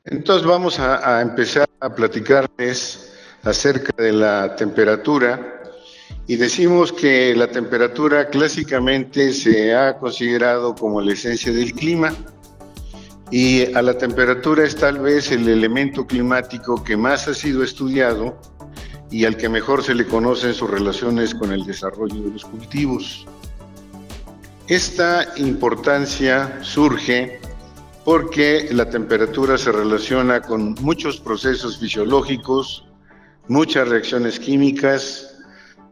Entonces vamos a empezar a platicarles acerca de la temperatura y decimos que la temperatura clásicamente se ha considerado como la esencia del clima y a la temperatura es tal vez el elemento climático que más ha sido estudiado y al que mejor se le conocen sus relaciones con el desarrollo de los cultivos. Esta importancia surge porque la temperatura se relaciona con muchos procesos fisiológicos, muchas reacciones químicas,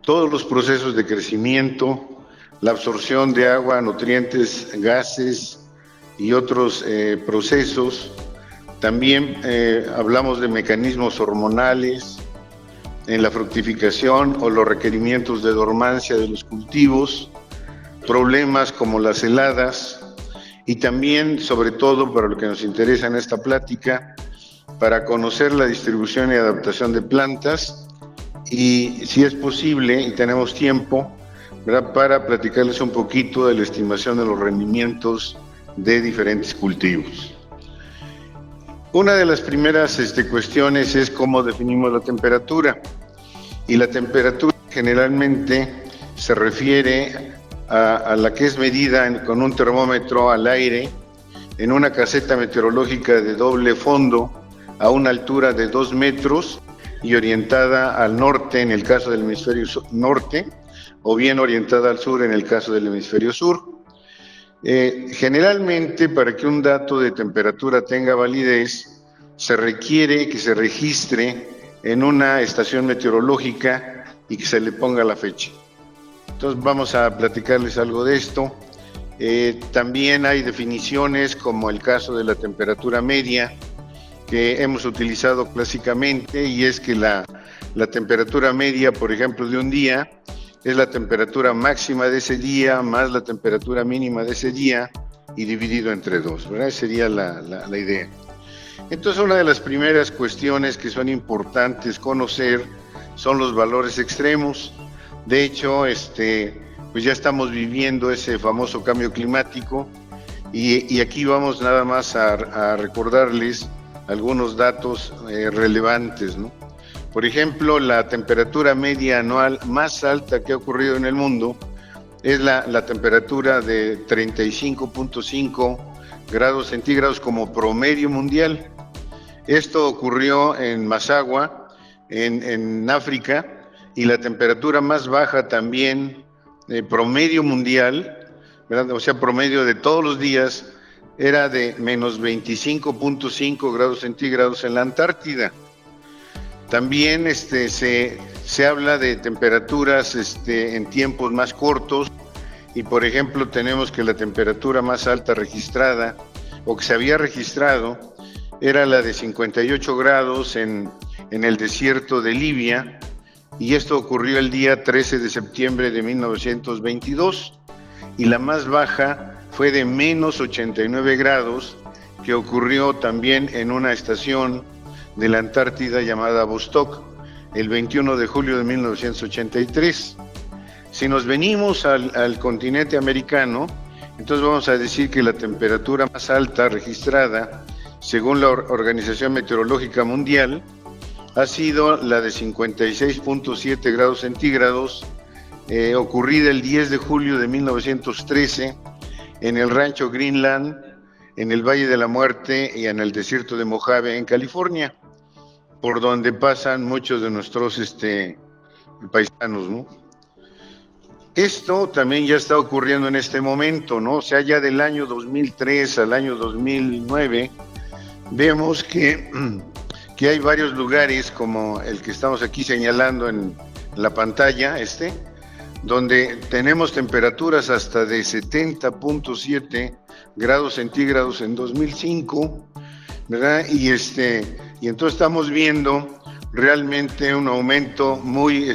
todos los procesos de crecimiento, la absorción de agua, nutrientes, gases y otros procesos. También hablamos de mecanismos hormonales en la fructificación o los requerimientos de dormancia de los cultivos, problemas como las heladas, y también, sobre todo, para lo que nos interesa en esta plática, para conocer la distribución y adaptación de plantas y, si es posible y tenemos tiempo, ¿verdad?, para platicarles un poquito de la estimación de los rendimientos de diferentes cultivos. Una de las primeras cuestiones es cómo definimos la temperatura. Y la temperatura generalmente se refiere a la que es medida con un termómetro al aire en una caseta meteorológica de doble fondo a una altura de 2 metros y orientada al norte en el caso del hemisferio norte o bien orientada al sur en el caso del hemisferio sur. Generalmente, para que un dato de temperatura tenga validez, se requiere que se registre en una estación meteorológica y que se le ponga la fecha. Entonces vamos a platicarles algo de esto. También hay definiciones como el caso de la temperatura media que hemos utilizado clásicamente, y es que la temperatura media, por ejemplo, de un día es la temperatura máxima de ese día más la temperatura mínima de ese día y dividido entre 2, ¿verdad? Esa sería la idea. Entonces, una de las primeras cuestiones que son importantes conocer son los valores extremos. De hecho, pues ya estamos viviendo ese famoso cambio climático y aquí vamos nada más a recordarles algunos datos relevantes, ¿no? Por ejemplo, la temperatura media anual más alta que ha ocurrido en el mundo es la temperatura de 35.5 grados centígrados como promedio mundial. Esto ocurrió en Massawa, en África, y la temperatura más baja también, promedio mundial, ¿verdad?, o sea, promedio de todos los días, era de menos 25.5 grados centígrados en la Antártida. También se habla de temperaturas en tiempos más cortos, y por ejemplo tenemos que la temperatura más alta registrada, o que se había registrado, era la de 58 grados en el desierto de Libia, y esto ocurrió el día 13 de septiembre de 1922, y la más baja fue de menos 89 grados, que ocurrió también en una estación de la Antártida llamada Vostok, el 21 de julio de 1983. Si nos venimos al continente americano, entonces vamos a decir que la temperatura más alta registrada, según la Organización Meteorológica Mundial, ha sido la de 56.7 grados centígrados, ocurrida el 10 de julio de 1913 en el rancho Greenland, en el Valle de la Muerte y en el desierto de Mojave, en California, por donde pasan muchos de nuestros paisanos, ¿no? Esto también ya está ocurriendo en este momento, ¿no? O sea, ya del año 2003 al año 2009, vemos que hay varios lugares, como el que estamos aquí señalando en la pantalla, donde tenemos temperaturas hasta de 70.7 grados centígrados en 2005, ¿verdad? Y entonces estamos viendo realmente un aumento muy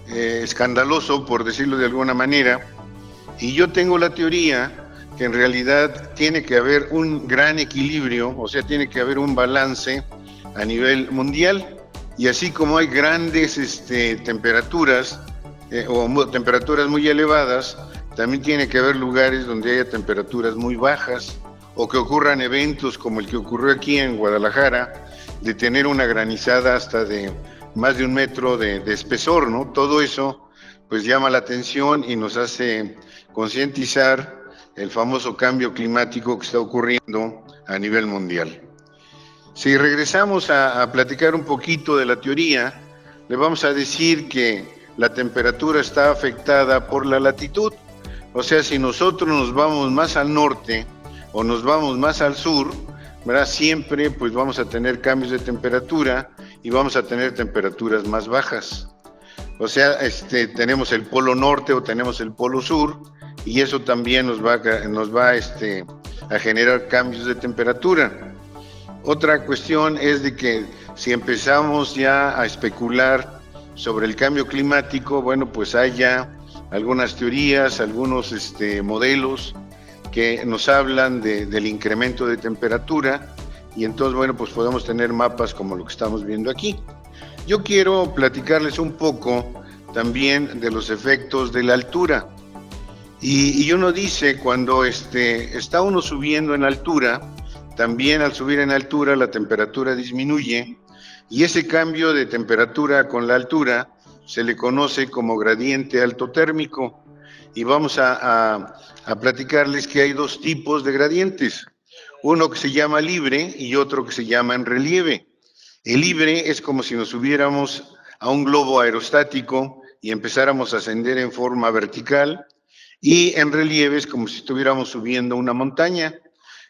escandaloso, por decirlo de alguna manera, y yo tengo la teoría que en realidad tiene que haber un gran equilibrio, o sea, tiene que haber un balance a nivel mundial, y así como hay grandes temperaturas o temperaturas muy elevadas, también tiene que haber lugares donde haya temperaturas muy bajas o que ocurran eventos como el que ocurrió aquí en Guadalajara, de tener una granizada hasta de más de 1 metro de espesor, ¿no? Todo eso pues llama la atención y nos hace concientizar el famoso cambio climático que está ocurriendo a nivel mundial. Si regresamos a platicar un poquito de la teoría, le vamos a decir que la temperatura está afectada por la latitud. O sea, si nosotros nos vamos más al norte o nos vamos más al sur, ¿verdad? Siempre pues vamos a tener cambios de temperatura y vamos a tener temperaturas más bajas. O sea, tenemos el polo norte o tenemos el polo sur y eso también nos va a generar cambios de temperatura. Otra cuestión es de que si empezamos ya a especular sobre el cambio climático, bueno, pues hay ya algunas teorías, algunos modelos que nos hablan del incremento de temperatura y entonces, bueno, pues podemos tener mapas como lo que estamos viendo aquí. Yo quiero platicarles un poco también de los efectos de la altura. Y uno dice, cuando está uno subiendo en altura, también al subir en altura la temperatura disminuye y ese cambio de temperatura con la altura se le conoce como gradiente altotérmico. Y vamos a platicarles que hay 2 tipos de gradientes, uno que se llama libre y otro que se llama en relieve. El libre es como si nos subiéramos a un globo aerostático y empezáramos a ascender en forma vertical, y en relieve es como si estuviéramos subiendo una montaña.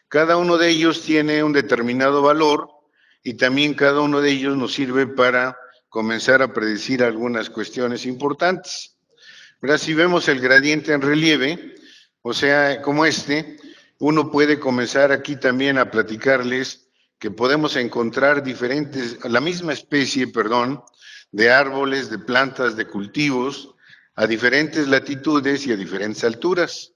Cada uno de ellos tiene un determinado valor y también cada uno de ellos nos sirve para comenzar a predecir algunas cuestiones importantes. ¿Verdad? Si vemos el gradiente en relieve, o sea, como uno puede comenzar aquí también a platicarles que podemos encontrar la misma especie, de árboles, de plantas, de cultivos, a diferentes latitudes y a diferentes alturas.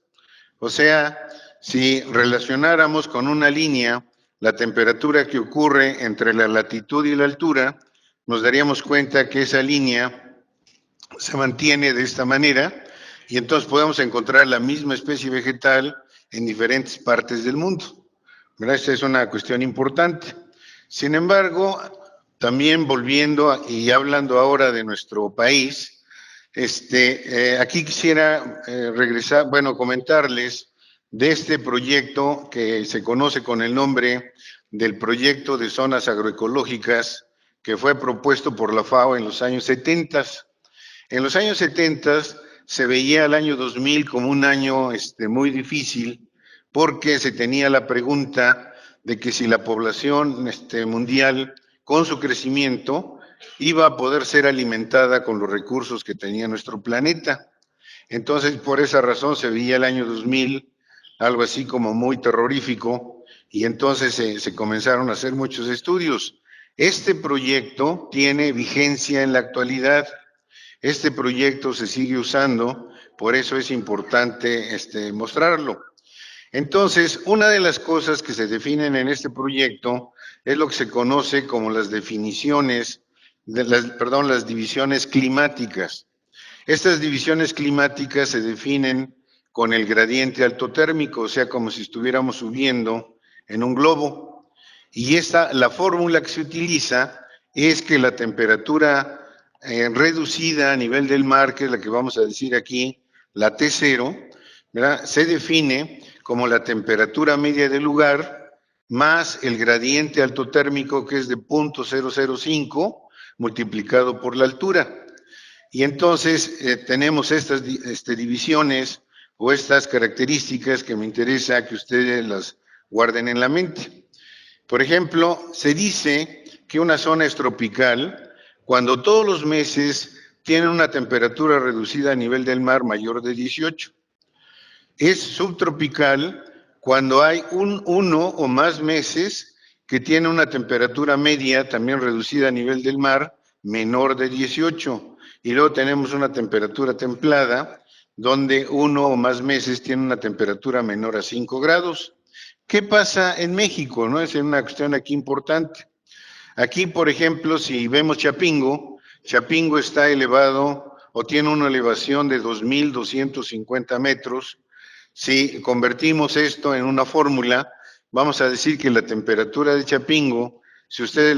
O sea, si relacionáramos con una línea la temperatura que ocurre entre la latitud y la altura, nos daríamos cuenta que esa línea se mantiene de esta manera y entonces podemos encontrar la misma especie vegetal en diferentes partes del mundo. ¿Verdad? Esta es una cuestión importante. Sin embargo, también volviendo y hablando ahora de nuestro país, aquí quisiera comentarles de este proyecto que se conoce con el nombre del Proyecto de Zonas Agroecológicas, que fue propuesto por la FAO en los años 70. En los años 70 se veía el año 2000 como un año muy difícil, porque se tenía la pregunta de que si la población mundial, con su crecimiento, iba a poder ser alimentada con los recursos que tenía nuestro planeta. Entonces, por esa razón se veía el año 2000 algo así como muy terrorífico, y entonces se comenzaron a hacer muchos estudios. Este proyecto tiene vigencia en la actualidad. Este proyecto se sigue usando, por eso es importante mostrarlo. Entonces, una de las cosas que se definen en este proyecto es lo que se conoce como las divisiones climáticas. Estas divisiones climáticas se definen con el gradiente altotérmico, o sea, como si estuviéramos subiendo en un globo. Y la fórmula que se utiliza es que la temperatura reducida a nivel del mar, que es la que vamos a decir aquí, la T0, ¿verdad?, se define como la temperatura media del lugar más el gradiente altotérmico, que es de 0.005 multiplicado por la altura. Y entonces tenemos estas divisiones o estas características que me interesa que ustedes las guarden en la mente. Por ejemplo, se dice que una zona es tropical cuando todos los meses tienen una temperatura reducida a nivel del mar mayor de 18. Es subtropical cuando hay uno o más meses que tiene una temperatura media también reducida a nivel del mar menor de 18. Y luego tenemos una temperatura templada donde uno o más meses tiene una temperatura menor a 5 grados. ¿Qué pasa en México? ¿No? Es una cuestión aquí importante. Aquí, por ejemplo, si vemos Chapingo, Chapingo está elevado o tiene una elevación de 2.250 metros. Si convertimos esto en una fórmula, Vamos a decir que la temperatura de Chapingo, si ustedes